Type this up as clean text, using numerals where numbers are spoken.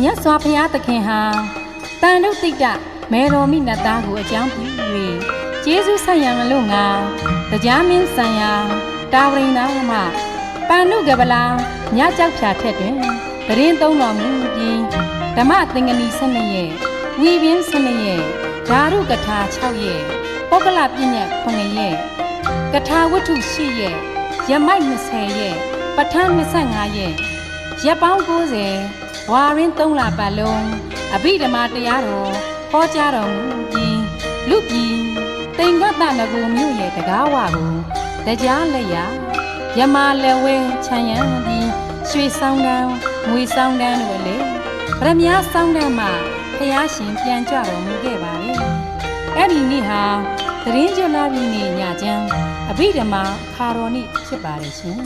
မြတ်စွာဘုရားသခင်ဟာတန်တုတိတမေတော်မိနတ်သားကိုအကြောင်းပြု၍ကျေးဇူးဆက်ရန်လို့ငါတရားမင်းဆံရာတာဝရိန်သားမှပန္နုကပလာမြတ်ကြောက်ဖြာထက်တွင်တရင်သုံးတော်မူပြီးဓမ္မသင်္ကနီ12ရက်ဝီပင်း12ရက်ဓာရုကထာ6ရက်ပုဂ္ဂလပညတ်9ရက်ကထာဝတ္ထု10ရက်ရမိုက်20ရက်ပဋ္ဌာန်း25ရက်ရက်ပေါင်း90ဝါရင်း3လပတ်လုံးအဘိဓမ္မာတရားတော်ဟောကြားတော်မူပြီးလူပြည်တိမ်ကတနဂုံမြို့ရဲ့တကားဝကိုတရားလက်ရယမလက်ဝဲခြံရံပြီးရွှေဆောင်တန်းငွေဆောင်တန်းတို့လေဗရမ ्या ဆောင်တန်းမှာဖျားရှင်ပြန်ကြတော်မူခဲ့ပါလေအဲ့ဒီနေ့ဟာသရင်ကျွလာပြီနေ့ညချမ်းအဘိဓမ္မာခါတော်နေ့ဖြစ်ပါတယ်ရှင်